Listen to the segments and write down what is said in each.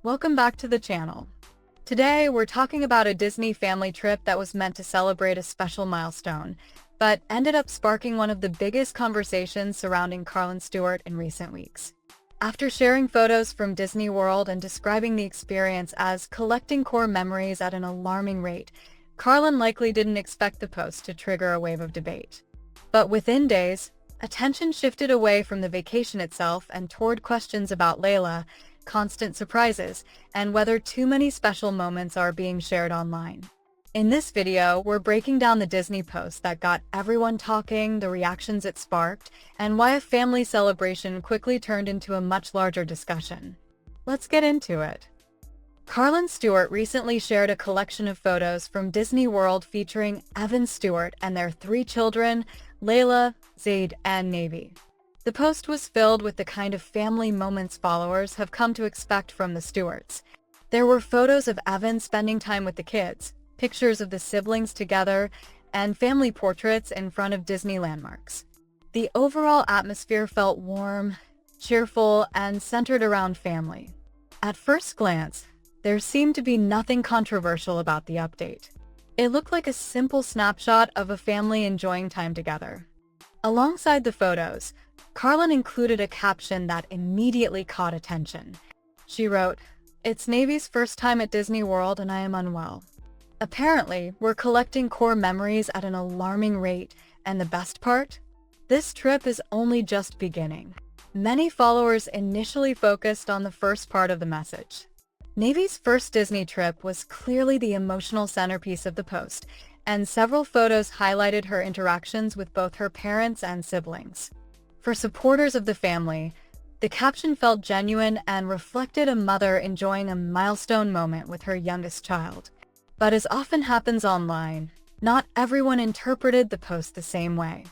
Welcome back to the channel. Today, we're talking about a Disney family trip that was meant to celebrate a special milestone, but ended up sparking one of the biggest conversations surrounding Carlin Stewart in recent weeks. After sharing photos from Disney World and describing the experience as collecting core memories at an alarming rate, Carlin likely didn't expect the post to trigger a wave of debate. But within days, attention shifted away from the vacation itself and toward questions about Layla, constant surprises, and whether too many special moments are being shared online. In this video, we're breaking down the Disney post that got everyone talking, the reactions it sparked, and why a family celebration quickly turned into a much larger discussion. Let's get into it. Carlin Stewart recently shared a collection of photos from Disney World featuring Evan Stewart and their 3 children, Layla, Zayd, and Navy. The post was filled with the kind of family moments followers have come to expect from the Stewarts. There were photos of Evan spending time with the kids, pictures of the siblings together, and family portraits in front of Disney landmarks. The overall atmosphere felt warm, cheerful, and centered around family. At first glance, there seemed to be nothing controversial about the update. It looked like a simple snapshot of a family enjoying time together. Alongside the photos, Carlin included a caption that immediately caught attention. She wrote, "It's Navy's first time at Disney World and I am unwell. Apparently, we're collecting core memories at an alarming rate, and the best part? This trip is only just beginning." Many followers initially focused on the first part of the message. Navy's first Disney trip was clearly the emotional centerpiece of the post, and several photos highlighted her interactions with both her parents and siblings. For supporters of the family, the caption felt genuine and reflected a mother enjoying a milestone moment with her youngest child. But as often happens online, not everyone interpreted the post the same way.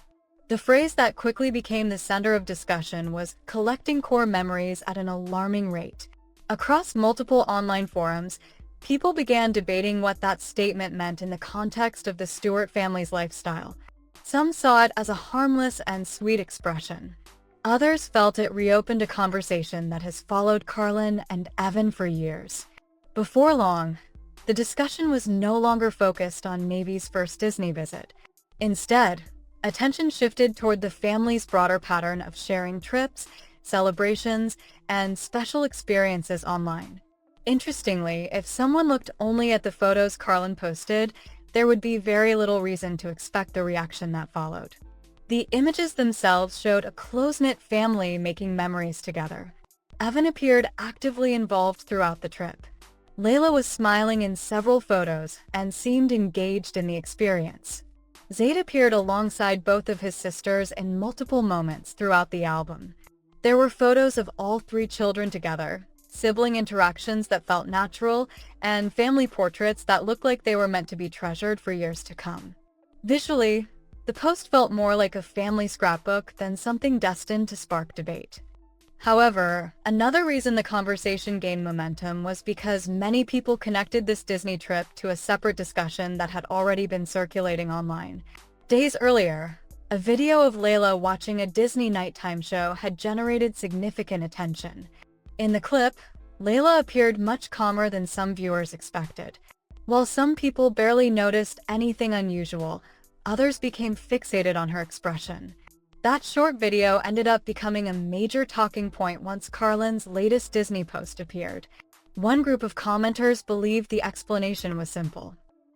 The phrase that quickly became the center of discussion was collecting core memories at an alarming rate. Across multiple online forums, people began debating what that statement meant in the context of the Stewart family's lifestyle. Some saw it as a harmless and sweet expression. Others felt it reopened a conversation that has followed Carlin and Evan for years. Before long, the discussion was no longer focused on Navy's first Disney visit. Instead, attention shifted toward the family's broader pattern of sharing trips, celebrations, and special experiences online. Interestingly, if someone looked only at the photos Carlin posted, there would be very little reason to expect the reaction that followed. The images themselves showed a close-knit family making memories together. Evan appeared actively involved throughout the trip. Layla was smiling in several photos and seemed engaged in the experience. Zayd appeared alongside both of his sisters in multiple moments throughout the album. There were photos of all 3 children together, sibling interactions that felt natural, and family portraits that looked like they were meant to be treasured for years to come. Visually, the post felt more like a family scrapbook than something destined to spark debate. However, another reason the conversation gained momentum was because many people connected this Disney trip to a separate discussion that had already been circulating online. Days earlier, a video of Layla watching a Disney nighttime show had generated significant attention. In the clip, Layla appeared much calmer than some viewers expected. While some people barely noticed anything unusual, others became fixated on her expression. That short video ended up becoming a major talking point once Carlin's latest Disney post appeared. One group of commenters believed the explanation was simple.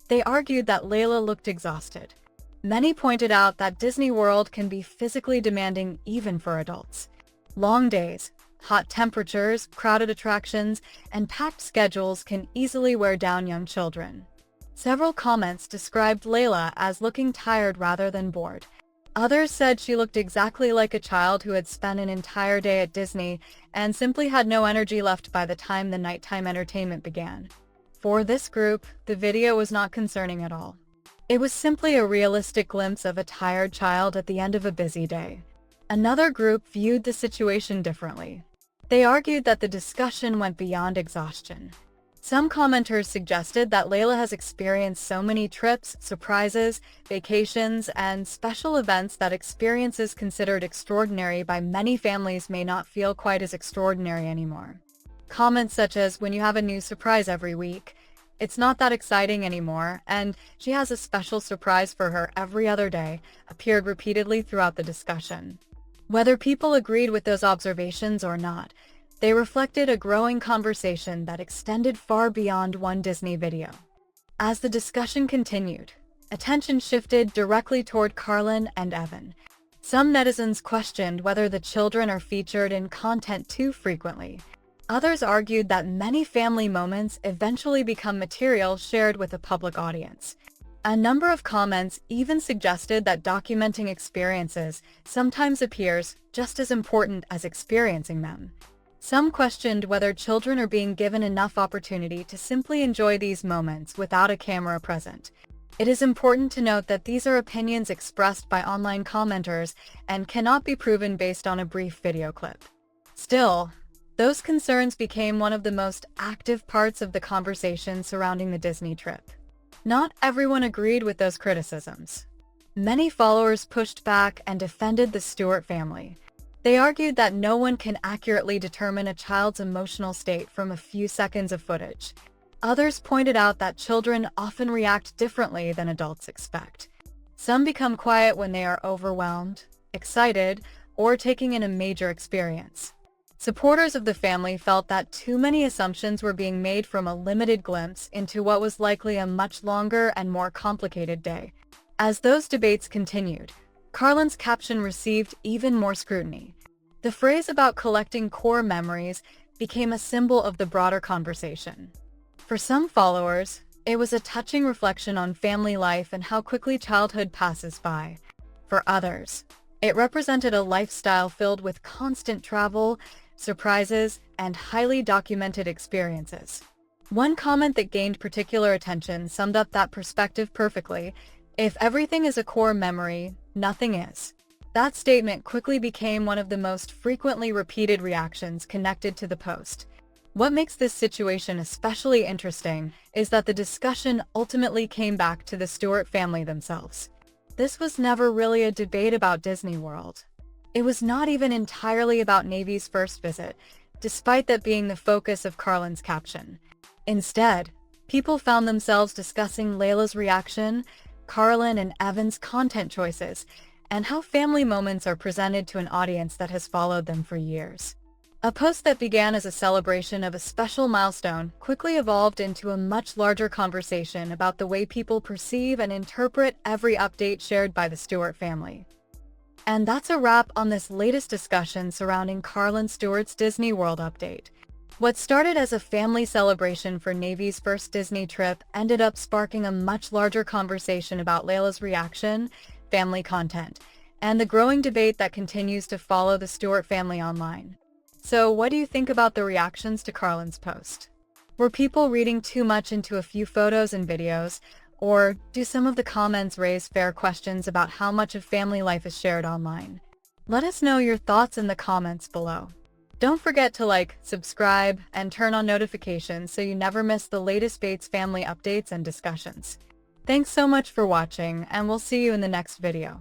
They argued that Layla looked exhausted. Many pointed out that Disney World can be physically demanding even for adults. Long days, hot temperatures, crowded attractions, and packed schedules can easily wear down young children. Several comments described Layla as looking tired rather than bored. Others said she looked exactly like a child who had spent an entire day at Disney and simply had no energy left by the time the nighttime entertainment began. For this group, the video was not concerning at all. It was simply a realistic glimpse of a tired child at the end of a busy day. Another group viewed the situation differently. They argued that the discussion went beyond exhaustion. Some commenters suggested that Layla has experienced so many trips, surprises, vacations, and special events that experiences considered extraordinary by many families may not feel quite as extraordinary anymore. Comments such as, "When you have a new surprise every week," "It's not that exciting anymore," and "She has a special surprise for her every other day," appeared repeatedly throughout the discussion. Whether people agreed with those observations or not, they reflected a growing conversation that extended far beyond one Disney video. As the discussion continued, attention shifted directly toward Carlin and Evan. Some netizens questioned whether the children are featured in content too frequently. Others argued that many family moments eventually become material shared with a public audience. A number of comments even suggested that documenting experiences sometimes appears just as important as experiencing them. Some questioned whether children are being given enough opportunity to simply enjoy these moments without a camera present. It is important to note that these are opinions expressed by online commenters and cannot be proven based on a brief video clip. Still, those concerns became one of the most active parts of the conversation surrounding the Disney trip. Not everyone agreed with those criticisms. Many followers pushed back and defended the Stewart family. They argued that no one can accurately determine a child's emotional state from a few seconds of footage. Others pointed out that children often react differently than adults expect. Some become quiet when they are overwhelmed, excited, or taking in a major experience. Supporters of the family felt that too many assumptions were being made from a limited glimpse into what was likely a much longer and more complicated day. As those debates continued, Carlin's caption received even more scrutiny. The phrase about collecting core memories became a symbol of the broader conversation. For some followers, it was a touching reflection on family life and how quickly childhood passes by. For others, it represented a lifestyle filled with constant travel, surprises, and highly documented experiences. One comment that gained particular attention summed up that perspective perfectly: "If everything is a core memory, nothing is." That statement quickly became one of the most frequently repeated reactions connected to the post. What makes this situation especially interesting is that the discussion ultimately came back to the Stewart family themselves. This was never really a debate about Disney World. It was not even entirely about Navy's first visit, despite that being the focus of Carlin's caption. Instead, people found themselves discussing Layla's reaction, Carlin and Evan's content choices, and how family moments are presented to an audience that has followed them for years. A post that began as a celebration of a special milestone quickly evolved into a much larger conversation about the way people perceive and interpret every update shared by the Stewart family. And that's a wrap on this latest discussion surrounding Carlin Stewart's Disney World update. What started as a family celebration for Navy's first Disney trip ended up sparking a much larger conversation about Layla's reaction, family content, and the growing debate that continues to follow the Stewart family online. So what do you think about the reactions to Carlin's post? Were people reading too much into a few photos and videos, or do some of the comments raise fair questions about how much of family life is shared online? Let us know your thoughts in the comments below. Don't forget to like, subscribe, and turn on notifications so you never miss the latest Bates family updates and discussions. Thanks so much for watching, and we'll see you in the next video.